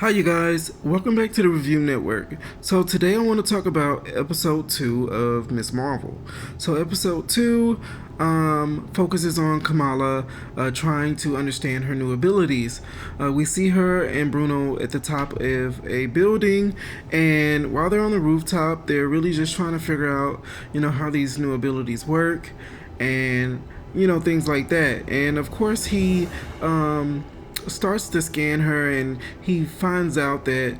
Hi you guys, welcome back to the Review Network. So today I want to talk about episode 2 of Miss Marvel. So episode 2 focuses on Kamala trying to understand her new abilities. We see her and Bruno at the top of a building, and while they're on the rooftop, they're really just trying to figure out, how these new abilities work and, things like that. And of course he starts to scan her, and he finds out that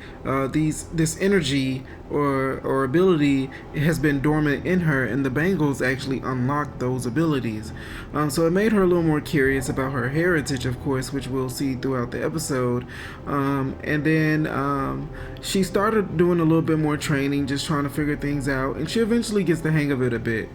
this energy or ability has been dormant in her, and the bangles actually unlock those abilities. So it made her a little more curious about her heritage, of course, which we'll see throughout the episode. And then she started doing a little bit more training, just trying to figure things out, and she eventually gets the hang of it a bit.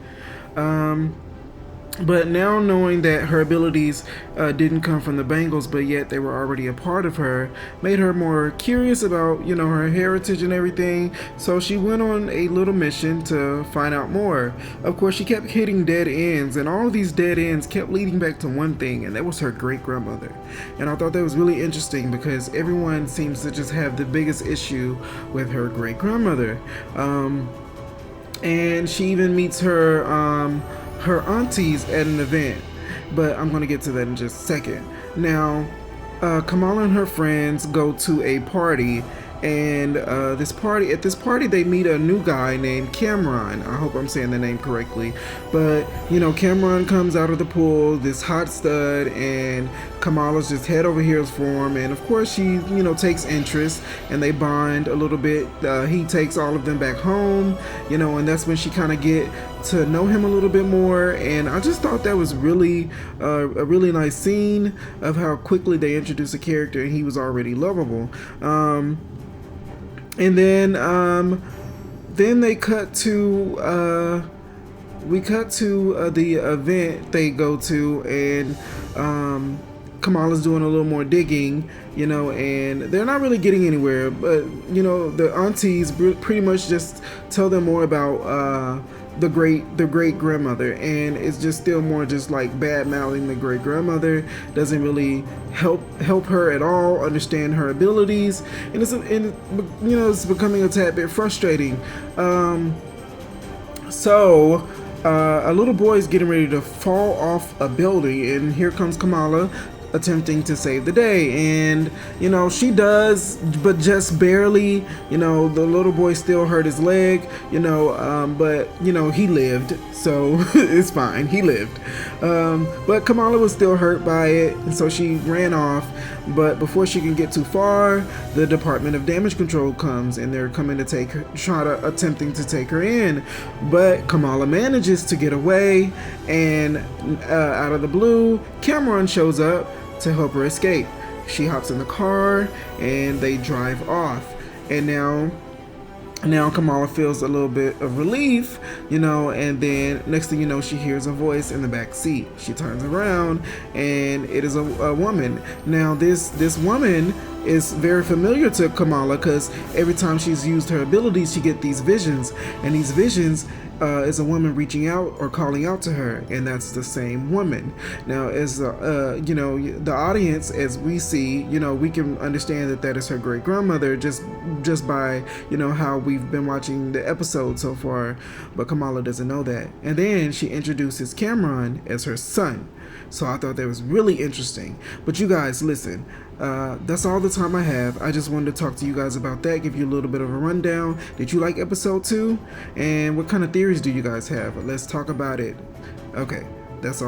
But now knowing that her abilities didn't come from the bangles, but yet they were already a part of her, made her more curious about, her heritage and everything. So she went on a little mission to find out more. Of course, she kept hitting dead ends, and all of these dead ends kept leading back to one thing, and that was her great-grandmother. And I thought that was really interesting because everyone seems to just have the biggest issue with her great-grandmother. And she even meets her aunties at an event, but I'm going to get to that in just a second. Now, Kamala and her friends go to a party, and at this party they meet a new guy named Cameron. I hope I'm saying the name correctly, but Cameron comes out of the pool, this hot stud, and Kamala's just head over heels for him, and of course she takes interest, and they bond a little bit. He takes all of them back home, and that's when she kind of get to know him a little bit more. And I just thought that was really a really nice scene of how quickly they introduced a character and he was already lovable. And then they cut to the event they go to, and Kamala's doing a little more digging, and they're not really getting anywhere, but the aunties pretty much just tell them more about the great grandmother, and it's just still more just like bad mouthing the great grandmother. Doesn't really help her at all understand her abilities, and it's becoming a tad bit frustrating. So a little boy is getting ready to fall off a building, and here comes Kamala attempting to save the day, and she does, but just barely. The little boy still hurt his leg, but he lived, so it's fine, he lived. But Kamala was still hurt by it, and so she ran off. But before she can get too far, the Department of Damage Control comes, and they're coming to attempting to take her in. But Kamala manages to get away, and out of the blue, Cameron shows up to help her escape. She hops in the car, and they drive off. And now Kamala feels a little bit of relief, and then next thing you know, she hears a voice in the back seat. She turns around, and it is a woman. Now this woman is very familiar to Kamala, because every time she's used her abilities, she get these visions, and these visions is a woman reaching out or calling out to her, and that's the same woman. Now, as the audience, as we see, we can understand that is her great grandmother just by how we've been watching the episode so far. But Kamala doesn't know that, and then she introduces Cameron as her son. So I thought that was really interesting. But you guys, listen, that's all the time I have. I just wanted to talk to you guys about that, give you a little bit of a rundown. Did you like episode 2? And what kind of theories do you guys have? Let's talk about it. Okay, that's all.